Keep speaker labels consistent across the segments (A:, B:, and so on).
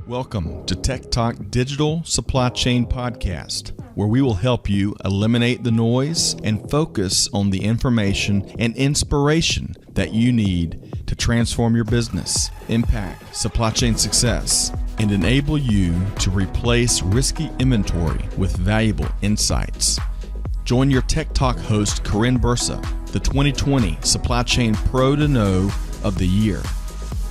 A: Welcome to TEKTOK Digital Supply Chain Podcast, where we will help you eliminate the noise and focus on the information and inspiration that you need to transform your business, impact supply chain success, and enable you to replace risky inventory with valuable insights. Join your TEKTOK host, Corinne Bursa, the 2020 Supply Chain Pro to Know of the Year.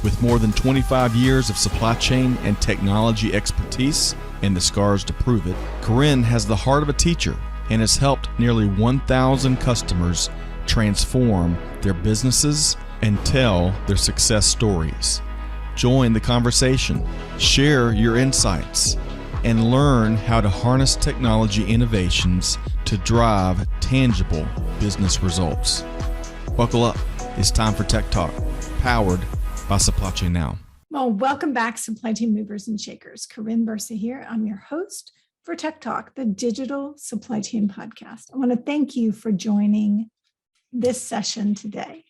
A: With more than 25 years of supply chain and technology expertise and the scars to prove it, Corinne has the heart of a teacher and has helped nearly 1,000 customers transform their businesses and tell their success stories. Join the conversation, share your insights, and learn how to harness technology innovations to drive tangible business results. Buckle up. It's time for Tech Talk, powered by Supply Chain Now.
B: Well, welcome back, Supply Chain Movers and Shakers. Corinne Bursa here. I'm your host for Tech Talk, the Digital Supply Chain Podcast. I want to thank you for joining this session today,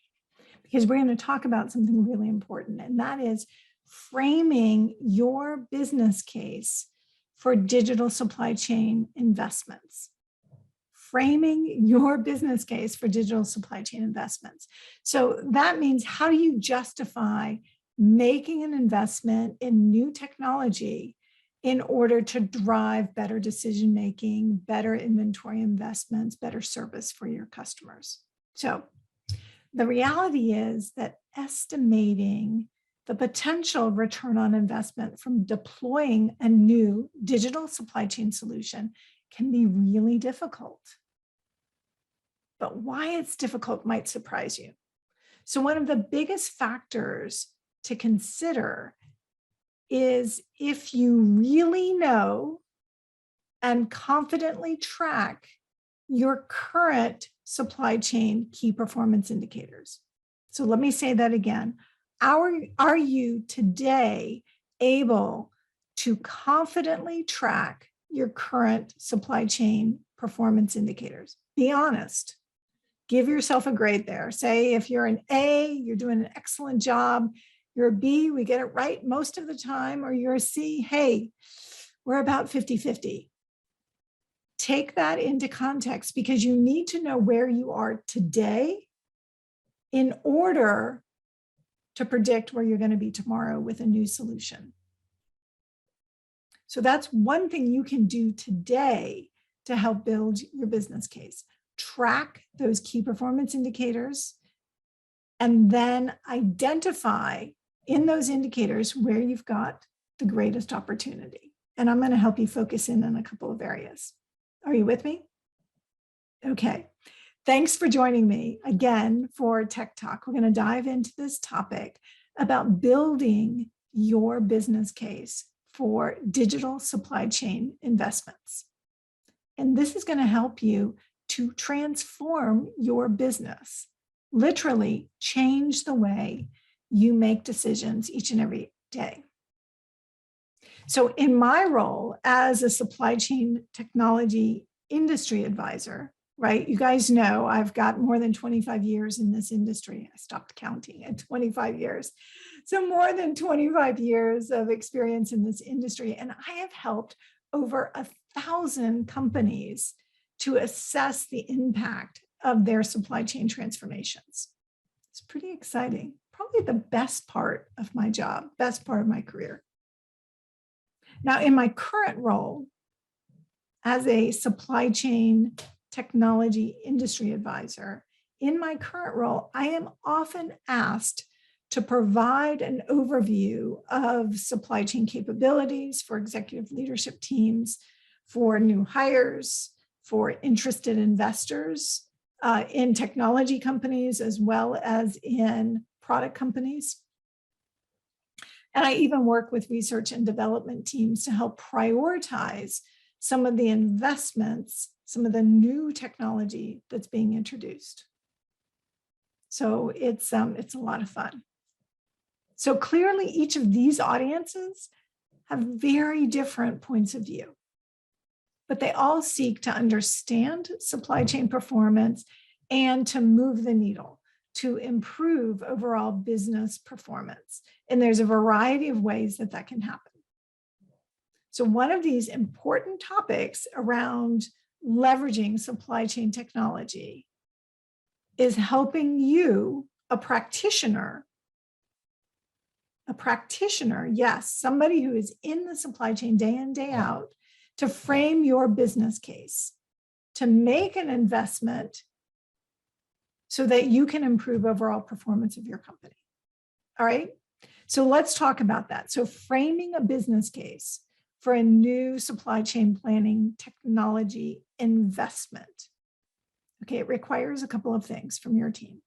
B: because we're going to talk about something really important, and that is framing your business case for digital supply chain investments. Framing your business case for digital supply chain investments. So that means, how do you justify making an investment in new technology in order to drive better decision-making, better inventory investments, better service for your customers? So the reality is that estimating the potential return on investment from deploying a new digital supply chain solution can be really difficult. But why it's difficult might surprise you. So one of the biggest factors to consider is if you really know and confidently track your current supply chain key performance indicators. So let me say that again. Are you today able to confidently track your current supply chain performance indicators? Be honest. Give yourself a grade there. Say if you're an A, you're doing an excellent job. You're a B, we get it right most of the time. Or you're a C, hey, we're about 50-50. Take that into context, because you need to know where you are today in order to predict where you're going to be tomorrow with a new solution. So that's one thing you can do today to help build your business case. Track those key performance indicators, and then identify in those indicators where you've got the greatest opportunity. And I'm going to help you focus in on a couple of areas. Are you with me? Okay. Thanks for joining me again for Tech Talk. We're going to dive into this topic about building your business case for digital supply chain investments. And this is going to help you to transform your business, literally change the way you make decisions each and every day. So in my role as a supply chain technology industry advisor, right? You guys know I've got more than 25 years in this industry. I stopped counting at 25 years. So more than 25 years of experience in this industry. And I have helped over 1,000 companies to assess the impact of their supply chain transformations. It's pretty exciting. Probably the best part of my job, best part of my career. Now, in my current role as a supply chain technology industry advisor, in my current role, I am often asked to provide an overview of supply chain capabilities for executive leadership teams, for new hires, for interested investors in technology companies, as well as in product companies. And I even work with research and development teams to help prioritize some of the investments, some of the new technology that's being introduced. So it's a lot of fun. So clearly, each of these audiences have very different points of view, but they all seek to understand supply chain performance and to move the needle, to improve overall business performance. And there's a variety of ways that that can happen. So one of these important topics around leveraging supply chain technology is helping you, a practitioner, yes, somebody who is in the supply chain day in, day out, to frame your business case, to make an investment so that you can improve overall performance of your company. All right. So let's talk about that. So framing a business case for a new supply chain planning technology investment. Okay, it requires a couple of things from your team.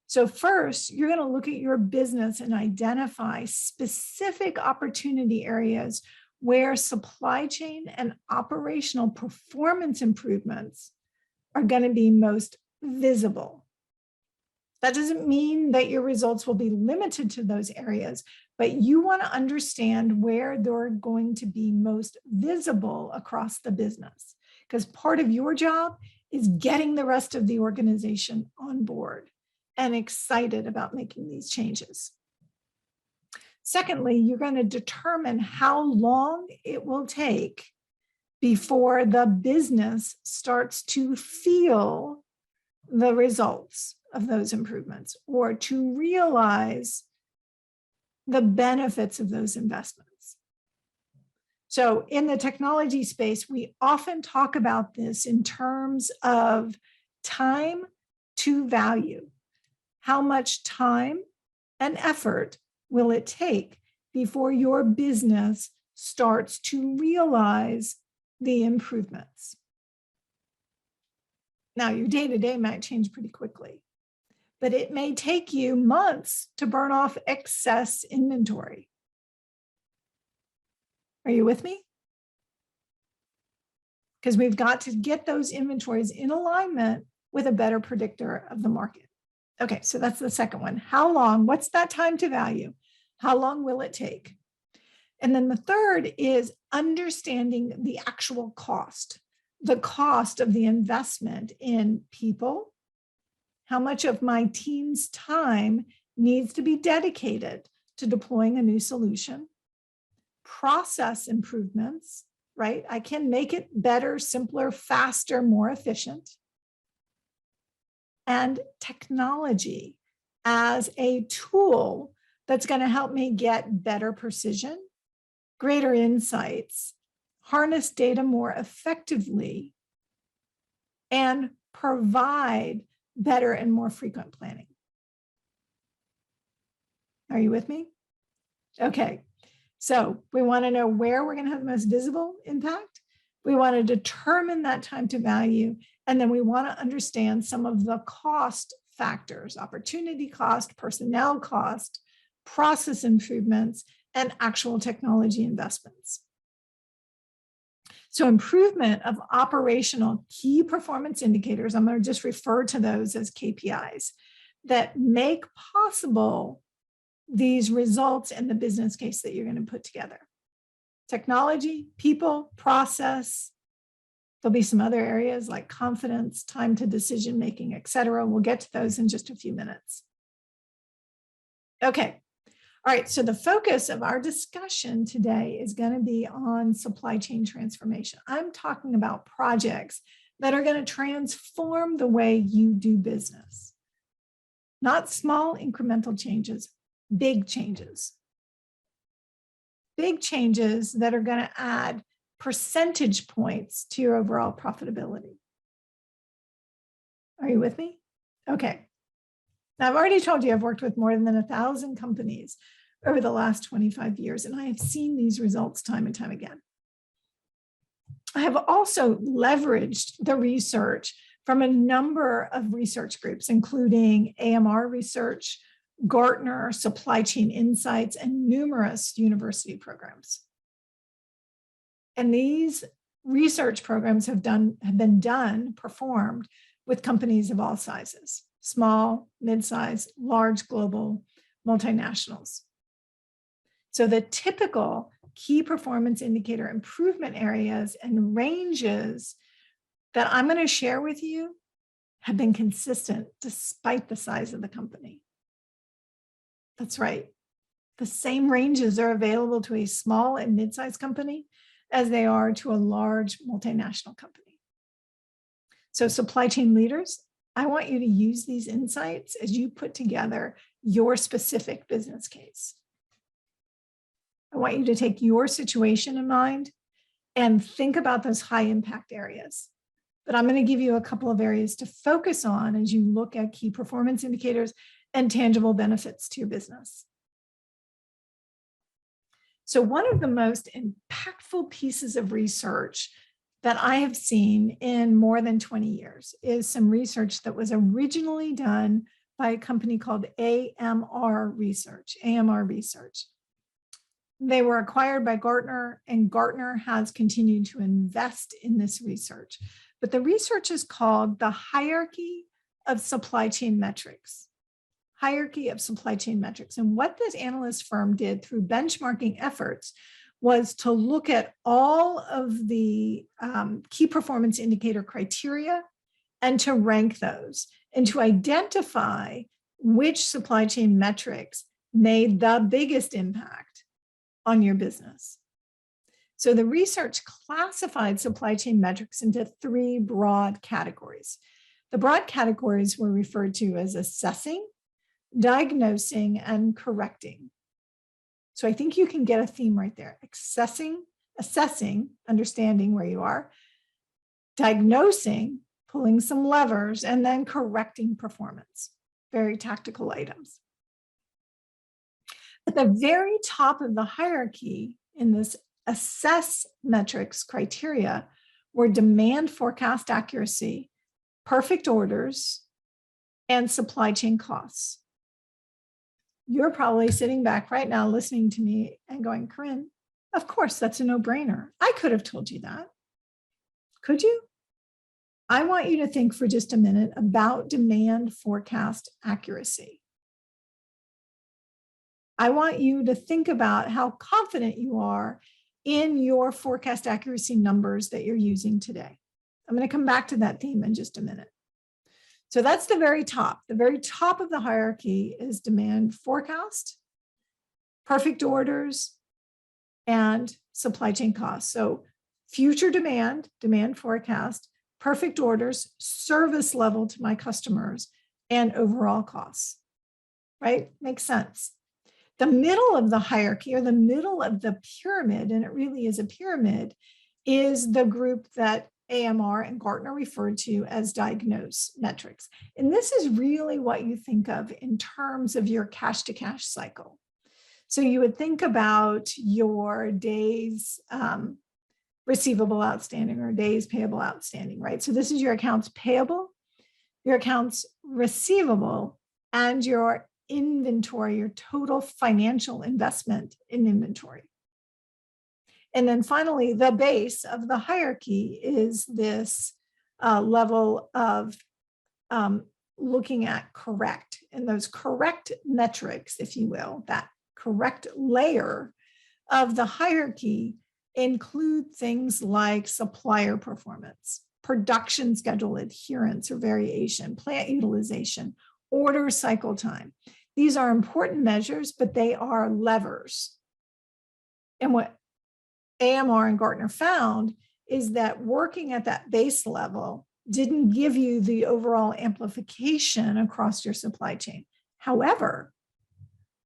B: So first, you're going to look at your business and identify specific opportunity areas where supply chain and operational performance improvements are going to be most visible. That doesn't mean that your results will be limited to those areas, but you want to understand where they're going to be most visible across the business, because part of your job is getting the rest of the organization on board and excited about making these changes. Secondly, you're going to determine how long it will take before the business starts to feel the results of those improvements or to realize the benefits of those investments. So in the technology space, we often talk about this in terms of time to value. How much time and effort will it take before your business starts to realize the improvements? Now, your day-to-day might change pretty quickly, but it may take you months to burn off excess inventory. Are you with me? Because we've got to get those inventories in alignment with a better predictor of the market. Okay, so that's the second one. How long? What's that time to value? How long will it take? And then the third is understanding the actual cost, the cost of the investment in people. How much of my team's time needs to be dedicated to deploying a new solution? Process improvements, right? I can make it better, simpler, faster, more efficient. And technology as a tool that's going to help me get better precision, greater insights, harness data more effectively, and provide better and more frequent planning. Are you with me? Okay, so we want to know where we're going to have the most visible impact. We want to determine that time to value, and then we want to understand some of the cost factors: opportunity cost, personnel cost, process improvements, and actual technology investments. So improvement of operational key performance indicators, I'm going to just refer to those as KPIs, that make possible these results in the business case that you're going to put together. Technology, people, process. There'll be some other areas like confidence, time to decision making, et cetera. We'll get to those in just a few minutes. Okay. All right, so the focus of our discussion today is going to be on supply chain transformation. I'm talking about projects that are going to transform the way you do business. Not small incremental changes, big changes. Big changes that are going to add percentage points to your overall profitability. Are you with me? Okay. Now, I've already told you I've worked with more than 1,000 companies over the last 25 years, and I have seen these results time and time again. I have also leveraged the research from a number of research groups, including AMR Research, Gartner, Supply Chain Insights, and numerous university programs. And these research programs have been performed with companies of all sizes: small, mid-size, large, global, multinationals. So the typical key performance indicator improvement areas and ranges that I'm going to share with you have been consistent despite the size of the company. That's right. The same ranges are available to a small and mid-sized company as they are to a large multinational company. So supply chain leaders, I want you to use these insights as you put together your specific business case. I want you to take your situation in mind and think about those high impact areas. But I'm going to give you a couple of areas to focus on as you look at key performance indicators and tangible benefits to your business. So one of the most impactful pieces of research that I have seen in more than 20 years is some research that was originally done by a company called AMR Research. They were acquired by Gartner, and Gartner has continued to invest in this research. But the research is called the Hierarchy of Supply Chain Metrics. Hierarchy of Supply Chain Metrics. And what this analyst firm did through benchmarking efforts was to look at all of the key performance indicator criteria and to rank those and to identify which supply chain metrics made the biggest impact on your business. So the research classified supply chain metrics into three broad categories. The broad categories were referred to as assessing, diagnosing, and correcting. So I think you can get a theme right there. Assessing, understanding where you are, diagnosing, pulling some levers, and then correcting performance. Very tactical items. At the very top of the hierarchy in this assess metrics criteria were demand forecast accuracy, perfect orders, and supply chain costs. You're probably sitting back right now listening to me and going, Corinne, of course, that's a no-brainer. I could have told you that. Could you? I want you to think for just a minute about demand forecast accuracy. I want you to think about how confident you are in your forecast accuracy numbers that you're using today. I'm going to come back to that theme in just a minute. So that's the very top. The very top of the hierarchy is demand forecast, perfect orders, and supply chain costs. So future demand forecast, perfect orders, service level to my customers, and overall costs, right? Makes sense. The middle of the hierarchy, or the middle of the pyramid, and it really is a pyramid, is the group that AMR and Gartner referred to as diagnose metrics. And this is really what you think of in terms of your cash to cash cycle. So you would think about your days receivable outstanding or days payable outstanding, right? So this is your accounts payable, your accounts receivable, and your inventory, your total financial investment in inventory. And then finally, the base of the hierarchy is this level of looking at correct. And those correct metrics, if you will, that correct layer of the hierarchy include things like supplier performance, production schedule adherence or variation, plant utilization, order cycle time. These are important measures, but they are levers. And what AMR and Gartner found is that working at that base level didn't give you the overall amplification across your supply chain. However,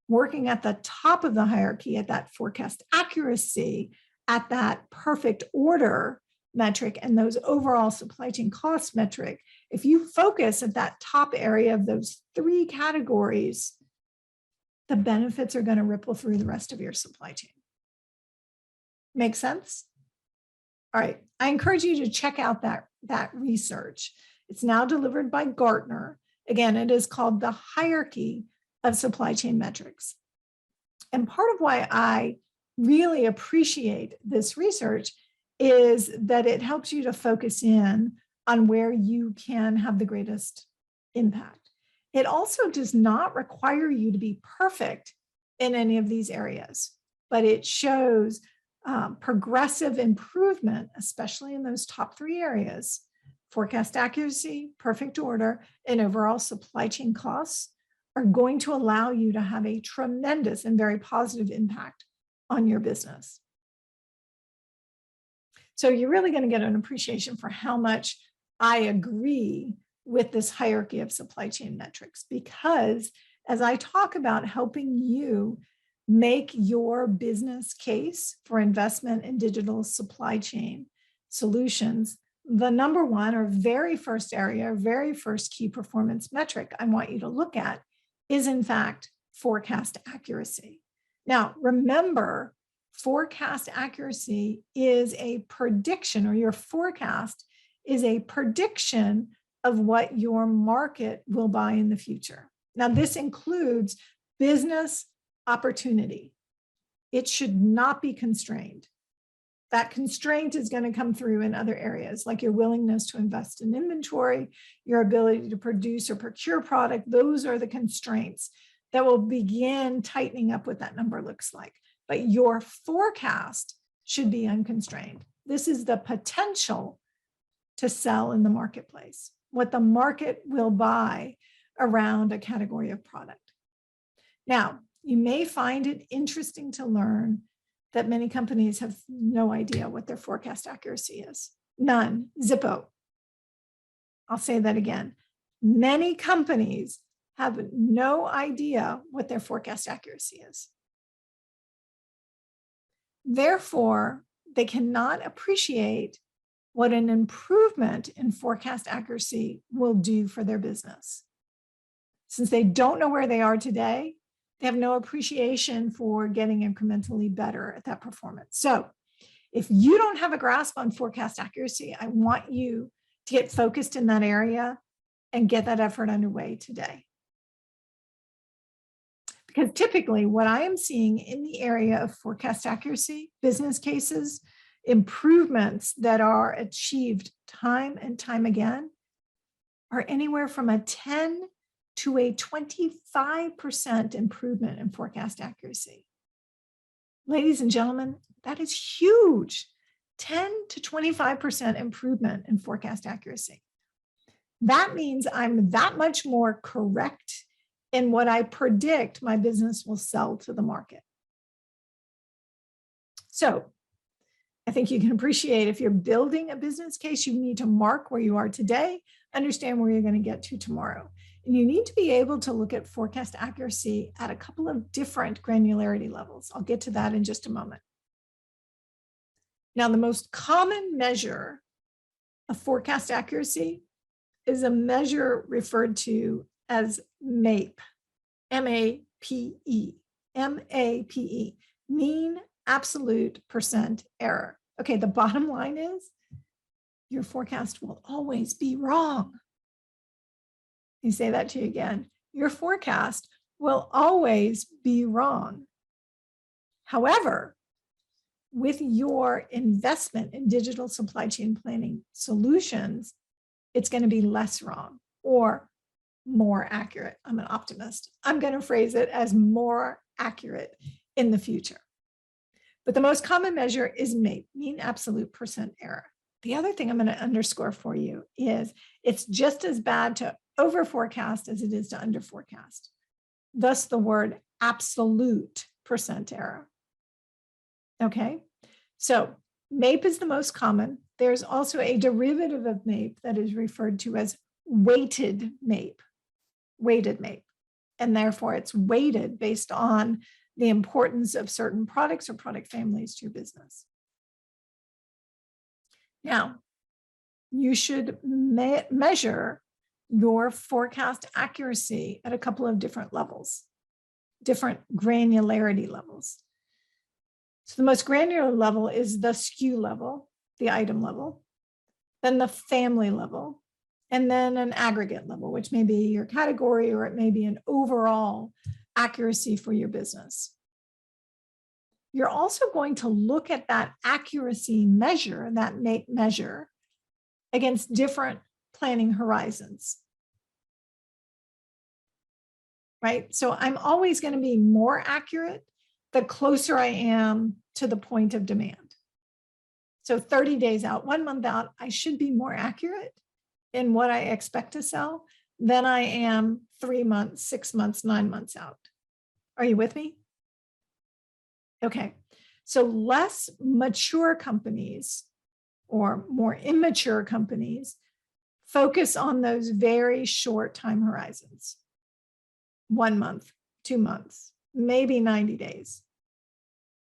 B: working at the top of the hierarchy, at that forecast accuracy, at that perfect order metric, and those overall supply chain cost metric, if you focus at that top area of those three categories, the benefits are going to ripple through the rest of your supply chain. Make sense? All right. I encourage you to check out that research. It's now delivered by Gartner. Again, it is called the Hierarchy of Supply Chain Metrics. And part of why I really appreciate this research is that it helps you to focus in on where you can have the greatest impact. It also does not require you to be perfect in any of these areas, but it shows progressive improvement, especially in those top three areas: forecast accuracy, perfect order, and overall supply chain costs are going to allow you to have a tremendous and very positive impact on your business. So you're really going to get an appreciation for how much I agree with this hierarchy of supply chain metrics, because as I talk about helping you make your business case for investment in digital supply chain solutions, the number one or very first area, very first key performance metric I want you to look at is, in fact, forecast accuracy. Now, remember, forecast accuracy is a prediction, or your forecast is a prediction of what your market will buy in the future. Now, this includes business opportunity. It should not be constrained. That constraint is going to come through in other areas, like your willingness to invest in inventory, your ability to produce or procure product. Those are the constraints that will begin tightening up what that number looks like. But your forecast should be unconstrained. This is the potential to sell in the marketplace, what the market will buy around a category of product. Now, you may find it interesting to learn that many companies have no idea what their forecast accuracy is. None. Zippo. I'll say that again. Many companies have no idea what their forecast accuracy is. Therefore, they cannot appreciate what an improvement in forecast accuracy will do for their business. Since they don't know where they are today, they have no appreciation for getting incrementally better at that performance. So if you don't have a grasp on forecast accuracy, I want you to get focused in that area and get that effort underway today. Because typically what I am seeing in the area of forecast accuracy, business cases, improvements that are achieved time and time again are anywhere from a 10 to a 25% improvement in forecast accuracy. Ladies and gentlemen, that is huge. 10 to 25% improvement in forecast accuracy. That means I'm that much more correct in what I predict my business will sell to the market. So I think you can appreciate, if you're building a business case, you need to mark where you are today, understand where you're going to get to tomorrow. And you need to be able to look at forecast accuracy at a couple of different granularity levels. I'll get to that in just a moment. Now, the most common measure of forecast accuracy is a measure referred to as MAPE, M-A-P-E, M-A-P-E, mean absolute percent error. Okay, the bottom line is your forecast will always be wrong. Let me say that to you again. Your forecast will always be wrong. However, with your investment in digital supply chain planning solutions, it's going to be less wrong or more accurate. I'm an optimist. I'm going to phrase it as more accurate in the future. But the most common measure is MAPE, mean absolute percent error. The other thing I'm going to underscore for you is it's just as bad to over forecast as it is to under forecast. Thus the word absolute percent error. Okay, so MAPE is the most common. There's also a derivative of MAPE that is referred to as weighted MAPE, and therefore it's weighted based on the importance of certain products or product families to your business. Now, you should measure your forecast accuracy at a couple of different levels, different granularity levels. So the most granular level is the SKU level, the item level, then the family level, and then an aggregate level, which may be your category or it may be an overall accuracy for your business. You're also going to look at that accuracy measure, that MAPE measure, against different planning horizons. Right? So I'm always going to be more accurate the closer I am to the point of demand. So 30 days out, 1 month out, I should be more accurate in what I expect to sell than I am 3 months, 6 months, 9 months out. Are you with me? Okay. So less mature companies or more immature companies focus on those very short time horizons. 1 month, 2 months, maybe 90 days.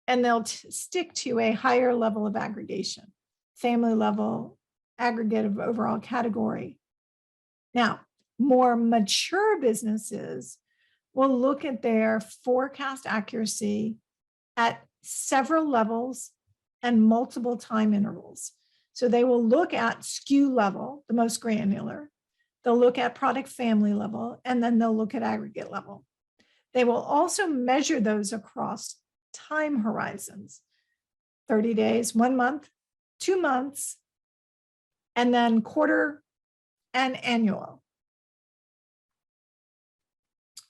B: And they'll stick to a higher level of aggregation, family level, aggregate of overall category. Now, more mature businesses will look at their forecast accuracy at several levels and multiple time intervals. So they will look at SKU level, the most granular. They'll look at product family level, and then they'll look at aggregate level. They will also measure those across time horizons, 30 days, 1 month, 2 months, and then quarter and annual.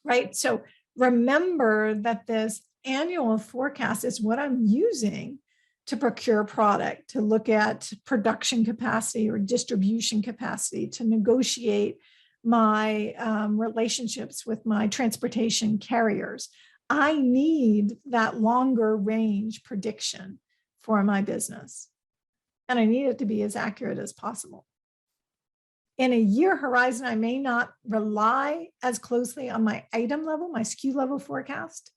B: Right? So remember that this annual forecast is what I'm using to procure product, to look at production capacity or distribution capacity, to negotiate my relationships with my transportation carriers. I need that longer range prediction for my business, and I need it to be as accurate as possible. In a year horizon, I may not rely as closely on my item level, my SKU level forecast,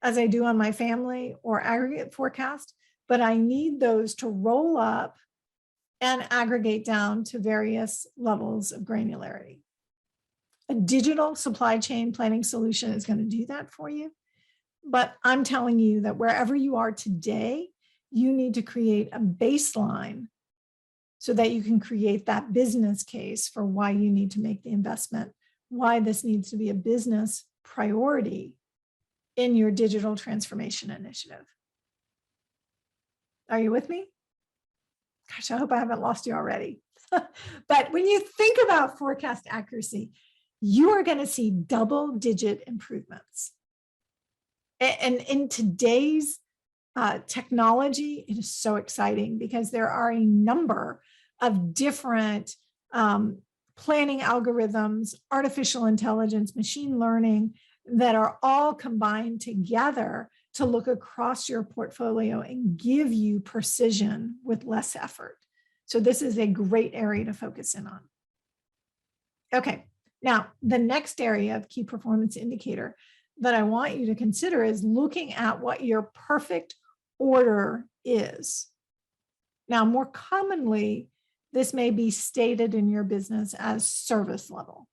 B: as I do on my family or aggregate forecast, but I need those to roll up and aggregate down to various levels of granularity. A digital supply chain planning solution is going to do that for you. But I'm telling you that wherever you are today, you need to create a baseline so that you can create that business case for why you need to make the investment, why this needs to be a business priority in your digital transformation initiative. Are you with me? Gosh, I hope I haven't lost you already. But when you think about forecast accuracy, you are going to see double-digit improvements. And in today's technology, it is so exciting because there are a number of different planning algorithms, artificial intelligence, machine learning that are all combined together to look across your portfolio and give you precision with less effort. So this is a great area to focus in on. Okay, now the next area of key performance indicator that I want you to consider is looking at what your perfect order is. Now, more commonly, this may be stated in your business as service level.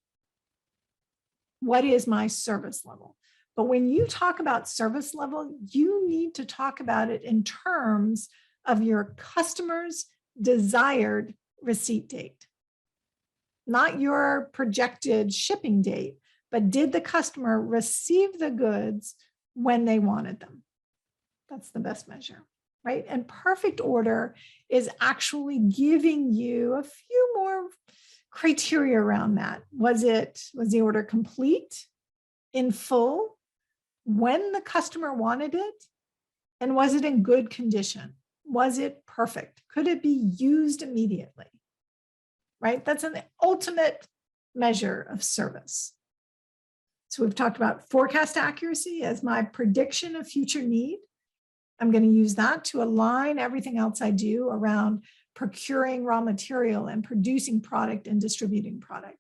B: What is my service level? But when you talk about service level, you need to talk about it in terms of your customer's desired receipt date, not your projected shipping date, but did the customer receive the goods when they wanted them? That's the best measure, right? And perfect order is actually giving you a few more criteria around that. Was the order complete, in full, when the customer wanted it? And was it in good condition? Was it perfect? Could it be used immediately? Right? That's an ultimate measure of service. So we've talked about forecast accuracy as my prediction of future need. I'm going to use that to align everything else I do around procuring raw material and producing product and distributing product.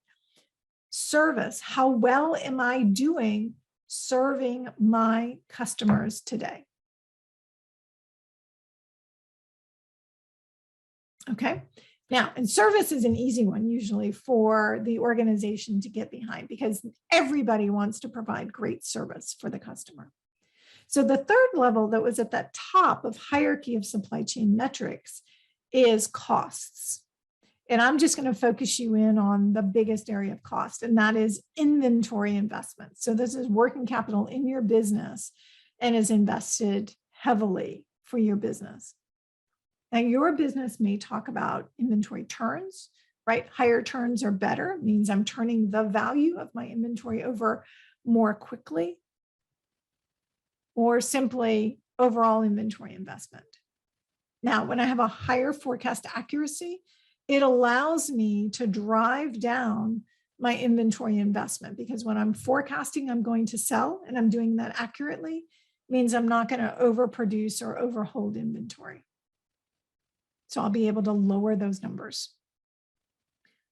B: Service, how well am I doing serving my customers today? Okay. Now, and service is an easy one usually for the organization to get behind because everybody wants to provide great service for the customer. So the third level that was at the top of hierarchy of supply chain metrics is costs. And I'm just going to focus you in on the biggest area of cost, and that is inventory investment. So this is working capital in your business and is invested heavily for your business. Now, your business may talk about inventory turns, right? Higher turns are better, means I'm turning the value of my inventory over more quickly, or simply overall inventory investment. Now, when I have a higher forecast accuracy, it allows me to drive down my inventory investment, because when I'm forecasting I'm going to sell and I'm doing that accurately, means I'm not going to overproduce or overhold inventory. So I'll be able to lower those numbers.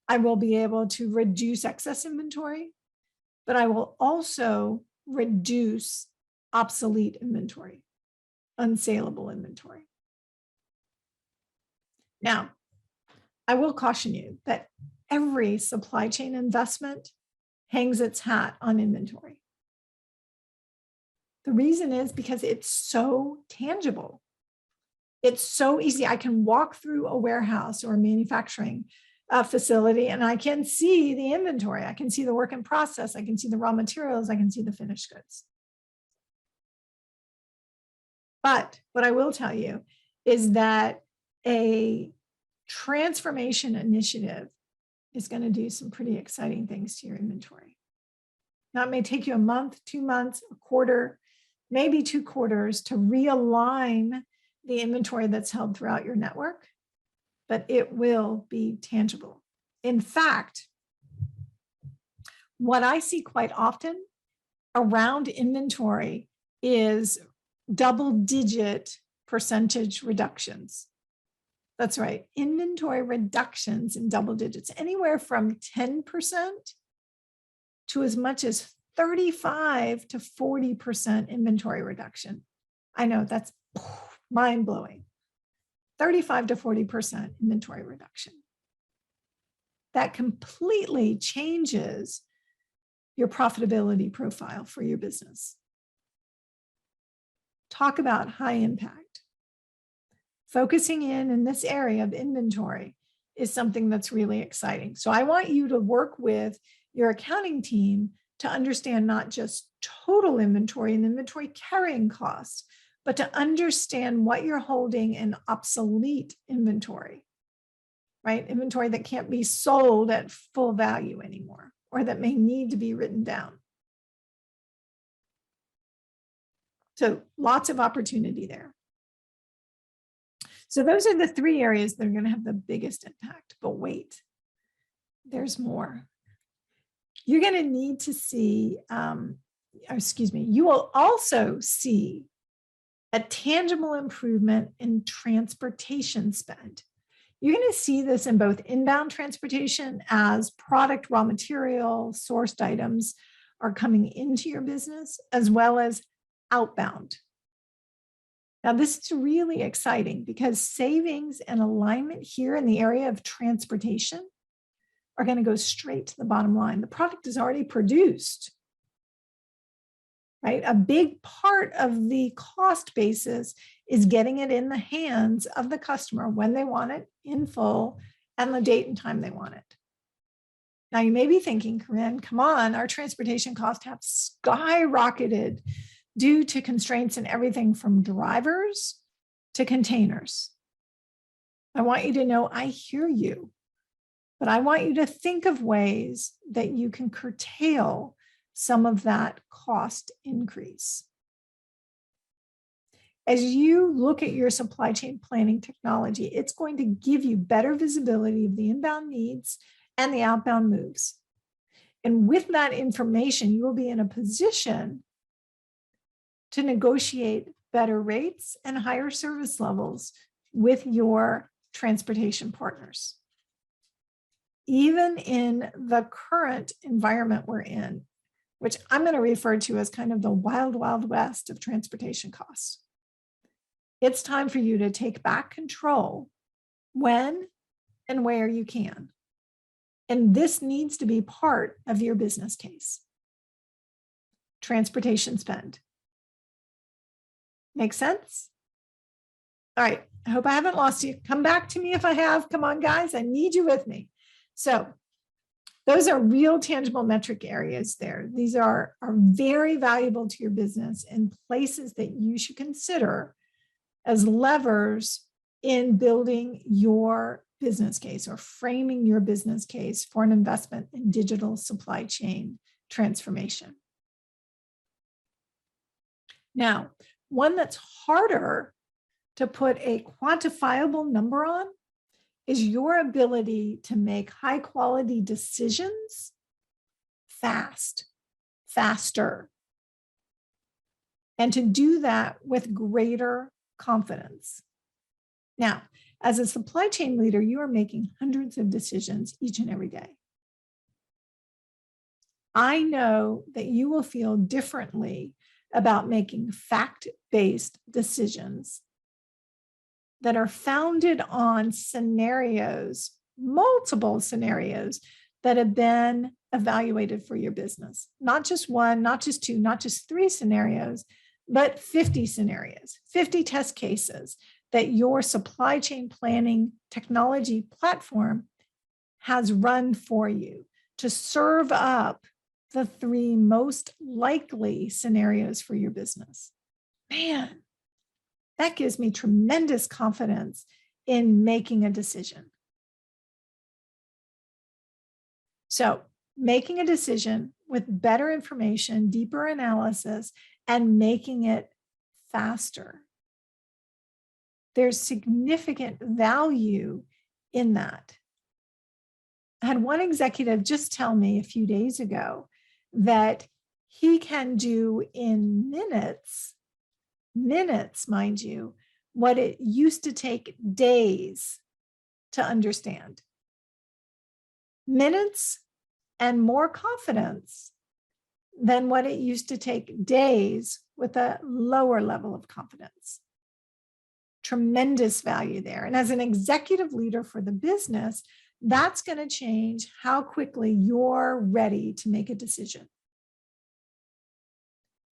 B: I will be able to reduce excess inventory, but I will also reduce obsolete inventory, unsaleable inventory. Now, I will caution you that every supply chain investment hangs its hat on inventory. The reason is because it's so tangible. It's so easy. I can walk through a warehouse or a manufacturing facility and I can see the inventory. I can see the work in process. I can see the raw materials. I can see the finished goods. But what I will tell you is that a transformation initiative is going to do some pretty exciting things to your inventory. Now, it may take you a month, 2 months, a quarter, maybe 2 quarters to realign the inventory that's held throughout your network, but it will be tangible. In fact, what I see quite often around inventory is double-digit percentage reductions. That's right, inventory reductions in double digits, anywhere from 10% to as much as 35 to 40% inventory reduction. I know that's mind-blowing. 35 to 40% inventory reduction. That completely changes your profitability profile for your business. Talk about high impact. Focusing in this area of inventory is something that's really exciting. So I want you to work with your accounting team to understand not just total inventory and inventory carrying costs, but to understand what you're holding in obsolete inventory, right? Inventory that can't be sold at full value anymore, or that may need to be written down. So lots of opportunity there. So those are the 3 areas that are going to have the biggest impact. But wait, there's more. You're going to need to see, you will also see a tangible improvement in transportation spend. You're going to see this in both inbound transportation as product, raw material, sourced items are coming into your business, as well as outbound. Now, this is really exciting because savings and alignment here in the area of transportation are going to go straight to the bottom line. The product is already produced, right? A big part of the cost basis is getting it in the hands of the customer when they want it in full and the date and time they want it. Now, you may be thinking, Corinne, come on, our transportation costs have skyrocketed due to constraints in everything from drivers to containers. I want you to know I hear you, but I want you to think of ways that you can curtail some of that cost increase. As you look at your supply chain planning technology, it's going to give you better visibility of the inbound needs and the outbound moves. And with that information, you will be in a position to negotiate better rates and higher service levels with your transportation partners. Even in the current environment we're in, which I'm going to refer to as kind of the wild, wild west of transportation costs, it's time for you to take back control when and where you can. And this needs to be part of your business case. Transportation spend. Make sense? All right. I hope I haven't lost you. Come back to me if I have. Come on, guys. I need you with me. So those are real tangible metric areas there. These are very valuable to your business and places that you should consider as levers in building your business case or framing your business case for an investment in digital supply chain transformation. Now, one that's harder to put a quantifiable number on is your ability to make high quality decisions faster, and to do that with greater confidence. Now, as a supply chain leader, you are making hundreds of decisions each and every day. I know that you will feel differently about making fact-based decisions that are founded on scenarios, multiple scenarios that have been evaluated for your business. Not just one, not just two, not just three scenarios, but 50 scenarios, 50 test cases that your supply chain planning technology platform has run for you to serve up the three most likely scenarios for your business. Man, that gives me tremendous confidence in making a decision. So, making a decision with better information, deeper analysis, and making it faster. There's significant value in that. I had one executive just tell me a few days ago that he can do in minutes, mind you, what it used to take days to understand. Minutes and more confidence than what it used to take days with a lower level of confidence. Tremendous value there. And as an executive leader for the business, that's going to change how quickly you're ready to make a decision.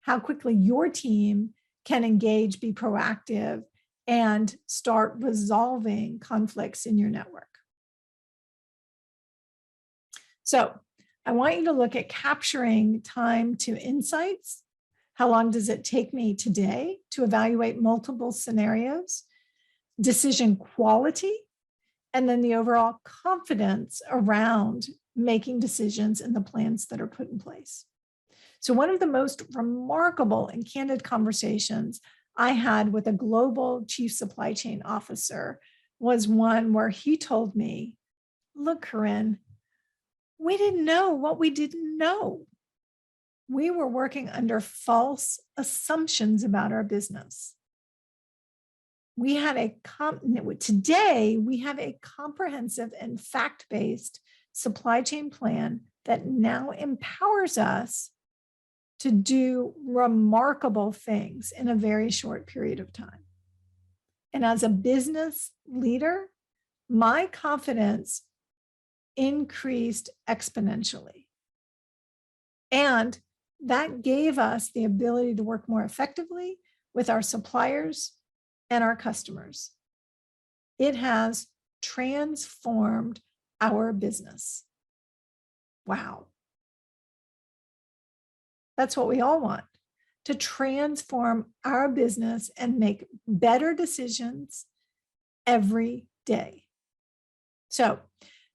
B: How quickly your team can engage, be proactive, and start resolving conflicts in your network. So I want you to look at capturing time to insights. How long does it take me today to evaluate multiple scenarios, decision quality, and then the overall confidence around making decisions and the plans that are put in place. So one of the most remarkable and candid conversations I had with a global chief supply chain officer was one where he told me, look, Corinne, we didn't know what we didn't know. We were working under false assumptions about our business. Today, we have a comprehensive and fact-based supply chain plan that now empowers us to do remarkable things in a very short period of time. And as a business leader, my confidence increased exponentially. And that gave us the ability to work more effectively with our suppliers and our customers. It has transformed our business. Wow. That's what we all want, to transform our business and make better decisions every day. So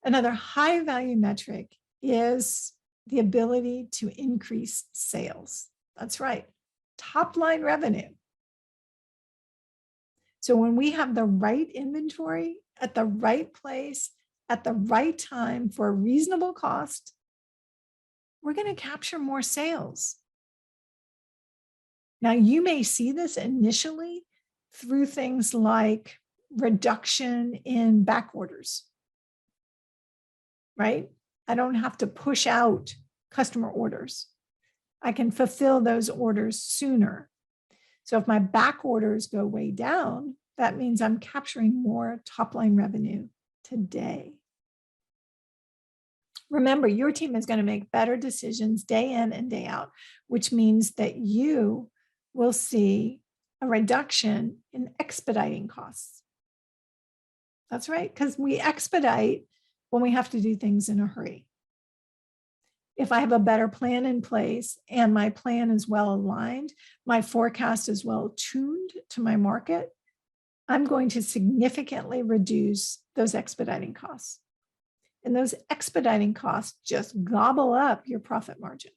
B: another high value metric is the ability to increase sales. That's right, top line revenue. So when we have the right inventory at the right place at the right time for a reasonable cost, we're going to capture more sales. Now, you may see this initially through things like reduction in back orders, right? I don't have to push out customer orders. I can fulfill those orders sooner. So if my back orders go way down, that means I'm capturing more top-line revenue today. Remember, your team is going to make better decisions day in and day out, which means that you will see a reduction in expediting costs. That's right, because we expedite when we have to do things in a hurry. If I have a better plan in place and my plan is well aligned, my forecast is well tuned to my market, I'm going to significantly reduce those expediting costs. And those expediting costs just gobble up your profit margin.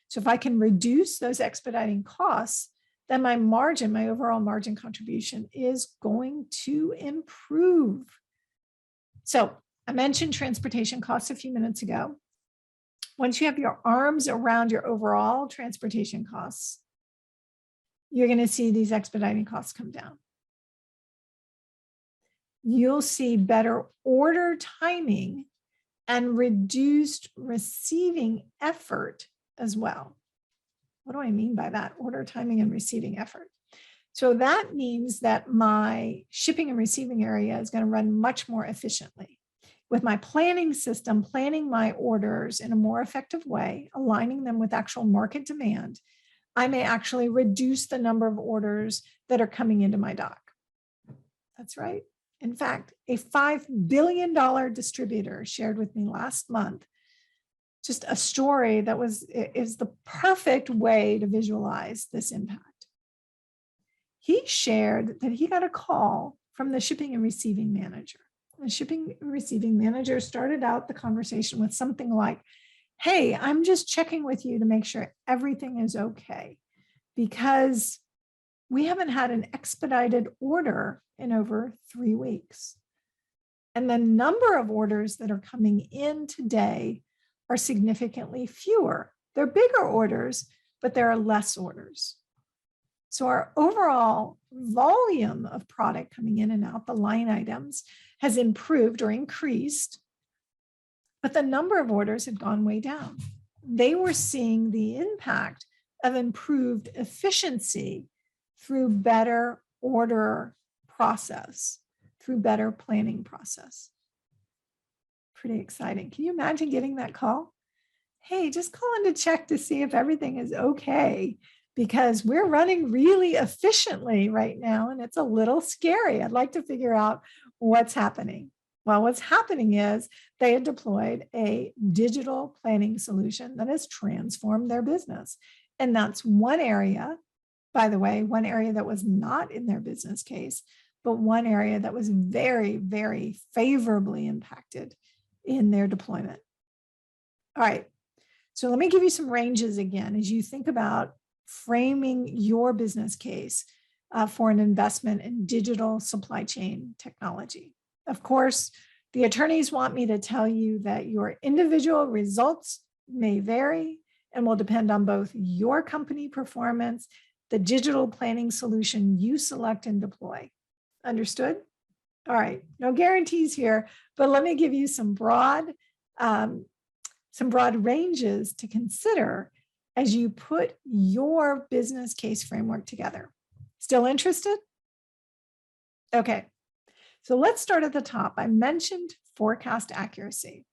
B: So if I can reduce those expediting costs, then my margin, my overall margin contribution is going to improve. So I mentioned transportation costs a few minutes ago. once you have your arms around your overall transportation costs, you're going to see these expediting costs come down. You'll see better order timing and reduced receiving effort as well. What do I mean by that? Order timing and receiving effort. So that means that my shipping and receiving area is going to run much more efficiently. With my planning system, planning my orders in a more effective way, aligning them with actual market demand, I may actually reduce the number of orders that are coming into my dock. That's right. In fact, a $5 billion distributor shared with me last month just a story that is the perfect way to visualize this impact. He shared that he got a call from the shipping and receiving manager. The shipping and receiving manager started out the conversation with something like, hey, I'm just checking with you to make sure everything is okay, because we haven't had an expedited order in over 3 weeks. And the number of orders that are coming in today are significantly fewer. They're bigger orders, but there are less orders. So our overall volume of product coming in and out, the line items, has improved or increased, but the number of orders had gone way down. They were seeing the impact of improved efficiency through better order process, through better planning process. Pretty exciting. Can you imagine getting that call? Hey, just calling to check to see if everything is okay, because we're running really efficiently right now and it's a little scary. I'd like to figure out what's happening. Well, what's happening is they had deployed a digital planning solution that has transformed their business. And that's one area, by the way, one area that was not in their business case, but one area that was very, very favorably impacted in their deployment. All right, so let me give you some ranges again as you think about framing your business case for an investment in digital supply chain technology. Of course, the attorneys want me to tell you that your individual results may vary and will depend on both your company performance, the digital planning solution you select and deploy. Understood? All right, no guarantees here, but let me give you some broad ranges to consider as you put your business case framework together. Still interested? Okay, so let's start at the top. I mentioned forecast accuracy.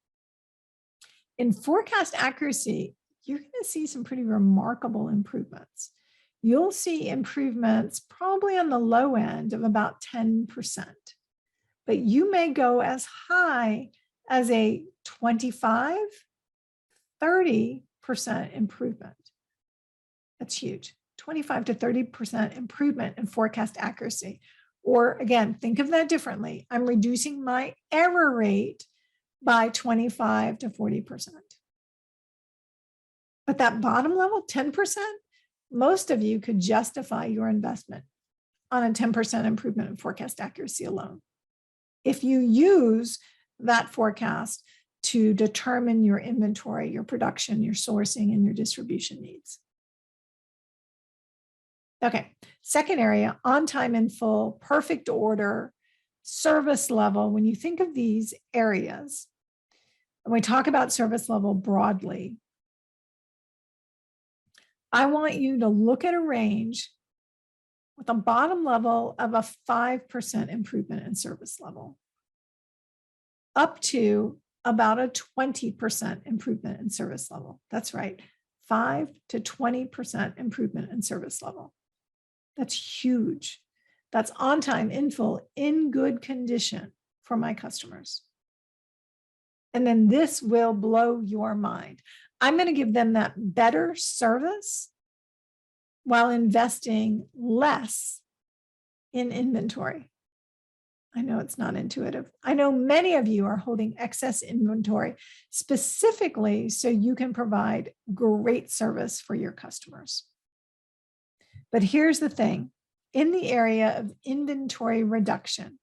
B: In forecast accuracy, you're going to see some pretty remarkable improvements. You'll see improvements probably on the low end of about 10%, but you may go as high as a 25, 30% improvement. That's huge. 25 to 30% improvement in forecast accuracy. Or again, think of that differently. I'm reducing my error rate by 25 to 40%. But that bottom level, 10%, most of you could justify your investment on a 10% improvement in forecast accuracy alone. If you use that forecast to determine your inventory, your production, your sourcing, and your distribution needs. Okay, second area, on time in full, perfect order, service level. When you think of these areas, and we talk about service level broadly, I want you to look at a range with a bottom level of a 5% improvement in service level, up to about a 20% improvement in service level. That's right, 5 to 20% improvement in service level. That's huge. That's on time, in full, in good condition for my customers. And then this will blow your mind. I'm going to give them that better service while investing less in inventory. I know it's not intuitive. I know many of you are holding excess inventory specifically so you can provide great service for your customers. But here's the thing, in the area of inventory reduction,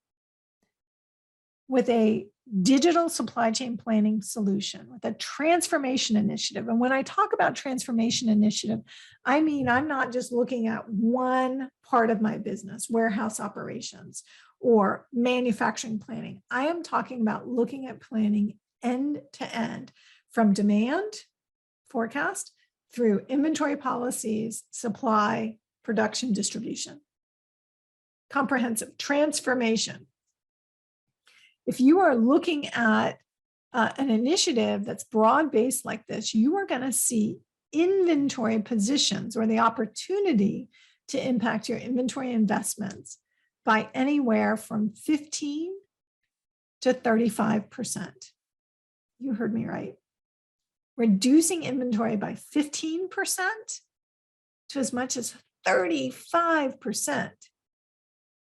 B: with a digital supply chain planning solution with a transformation initiative. And when I talk about transformation initiative, I mean, I'm not just looking at one part of my business, warehouse operations or manufacturing planning. I am talking about looking at planning end to end, from demand forecast through inventory policies, supply, production, distribution. Comprehensive transformation. If you are looking at an initiative that's broad-based like this, you are going to see inventory positions or the opportunity to impact your inventory investments by anywhere from 15 to 35%. You heard me right. Reducing inventory by 15% to as much as 35%.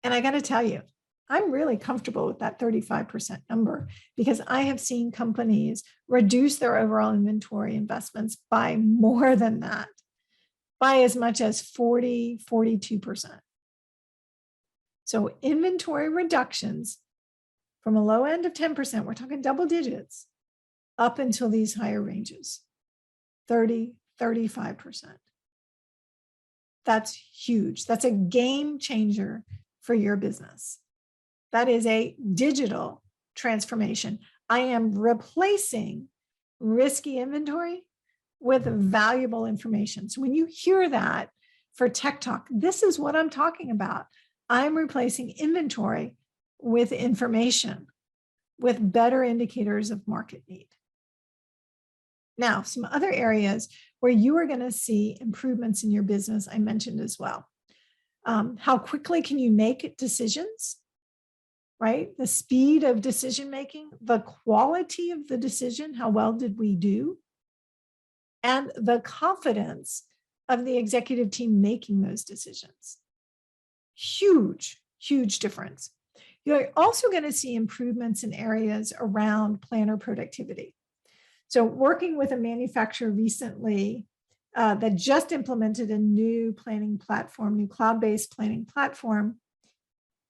B: And I got to tell you, I'm really comfortable with that 35% number because I have seen companies reduce their overall inventory investments by more than that, by as much as 40, 42%. So inventory reductions from a low end of 10%, we're talking double digits, up until these higher ranges, 30, 35%. That's huge. That's a game changer for your business. That is a digital transformation. I am replacing risky inventory with valuable information. So when you hear that for TEKTOK, this is what I'm talking about. I'm replacing inventory with information, with better indicators of market need. Now, some other areas where you are going to see improvements in your business, I mentioned as well. How quickly can you make decisions? Right? The speed of decision making, the quality of the decision, how well did we do? And the confidence of the executive team making those decisions. Huge, huge difference. You're also going to see improvements in areas around planner productivity. So working with a manufacturer recently that just implemented a new planning platform, new cloud-based planning platform,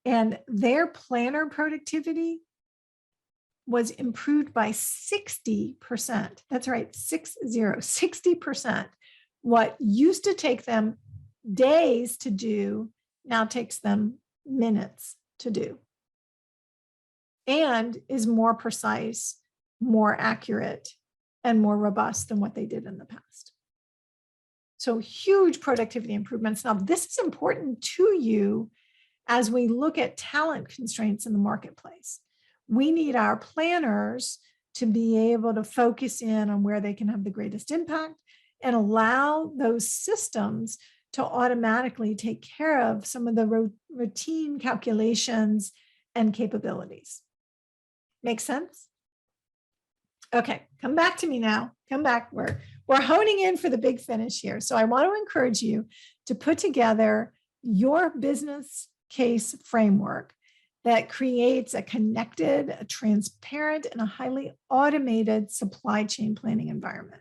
B: and their planner productivity was improved by 60%. That's right, 60%. What used to take them days to do now takes them minutes to do, and is more precise, more accurate, and more robust than what they did in the past. So huge productivity improvements. Now, this is important to you as we look at talent constraints in the marketplace. We need our planners to be able to focus in on where they can have the greatest impact and allow those systems to automatically take care of some of the routine calculations and capabilities. Make sense? Okay, come back to me now. Come back. We're honing in for the big finish here. So I want to encourage you to put together your business case framework that creates a connected, a transparent, and a highly automated supply chain planning environment.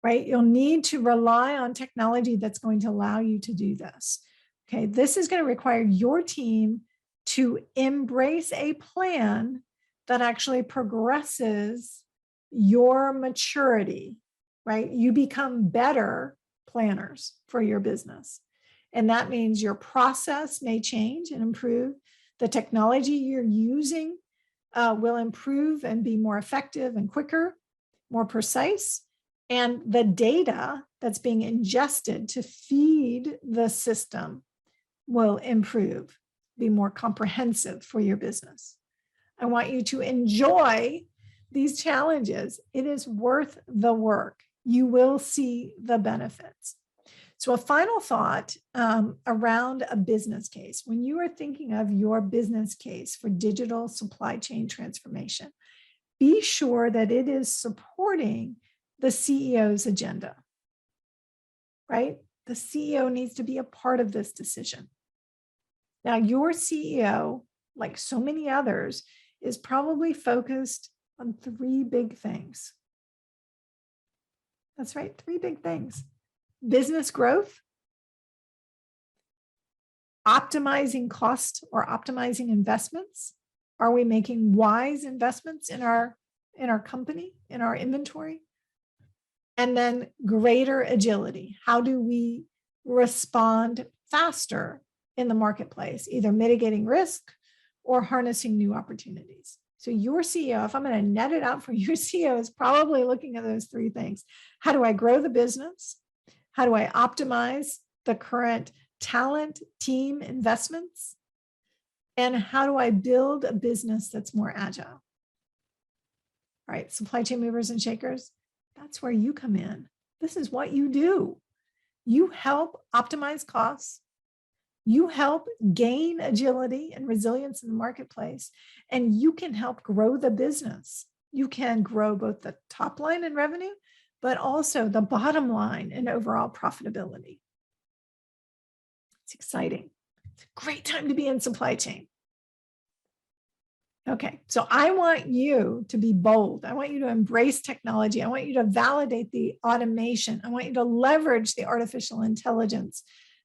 B: Right? You'll need to rely on technology that's going to allow you to do this. Okay, this is going to require your team to embrace a plan that actually progresses your maturity, right? You become better planners for your business. And that means your process may change and improve. The technology you're using will improve and be more effective and quicker, more precise. And the data that's being ingested to feed the system will improve, be more comprehensive for your business. I want you to enjoy these challenges. It is worth the work. You will see the benefits. So a final thought around a business case. When you are thinking of your business case for digital supply chain transformation, be sure that it is supporting the CEO's agenda, right? The CEO needs to be a part of this decision. Now, your CEO, like so many others, is probably focused on three big things. That's right, three big things. Business growth, optimizing cost or optimizing investments, Are we making wise investments in our company, in our inventory? And then greater agility. How do we respond faster in the marketplace, either mitigating risk or harnessing new opportunities? So your CEO, if I'm going to net it out for your CEO, is probably looking at those three things. How do I grow the business? How do I optimize the current talent, team investments? And how do I build a business that's more agile? All right, supply chain movers and shakers, that's where you come in. This is what you do. You help optimize costs. You help gain agility and resilience in the marketplace, and you can help grow the business. You can grow both the top line in revenue, but also the bottom line in overall profitability. It's exciting. It's a great time to be in supply chain. Okay, so I want you to be bold. I want you to embrace technology. I want you to validate the automation. I want you to leverage the artificial intelligence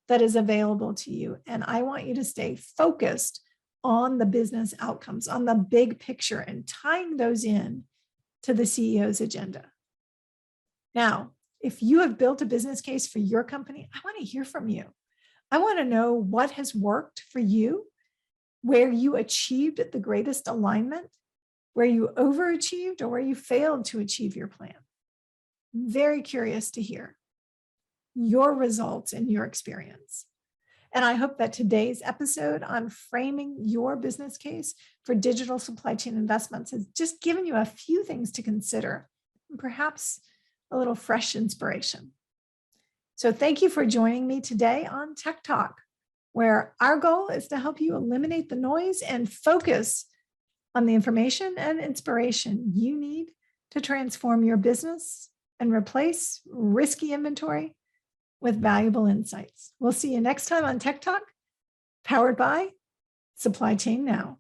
B: that is available to you. And I want you to stay focused on the business outcomes, on the big picture, and tying those in to the CEO's agenda. Now, if you have built a business case for your company, I want to hear from you. I want to know what has worked for you, where you achieved the greatest alignment, where you overachieved, or where you failed to achieve your plan. I'm very curious to hear your results and your experience. And I hope that today's episode on framing your business case for digital supply chain investments has just given you a few things to consider, and perhaps a little fresh inspiration. So thank you for joining me today on Tech Talk, where our goal is to help you eliminate the noise and focus on the information and inspiration you need to transform your business and replace risky inventory with valuable insights. We'll see you next time on Tech Talk, powered by Supply Chain Now.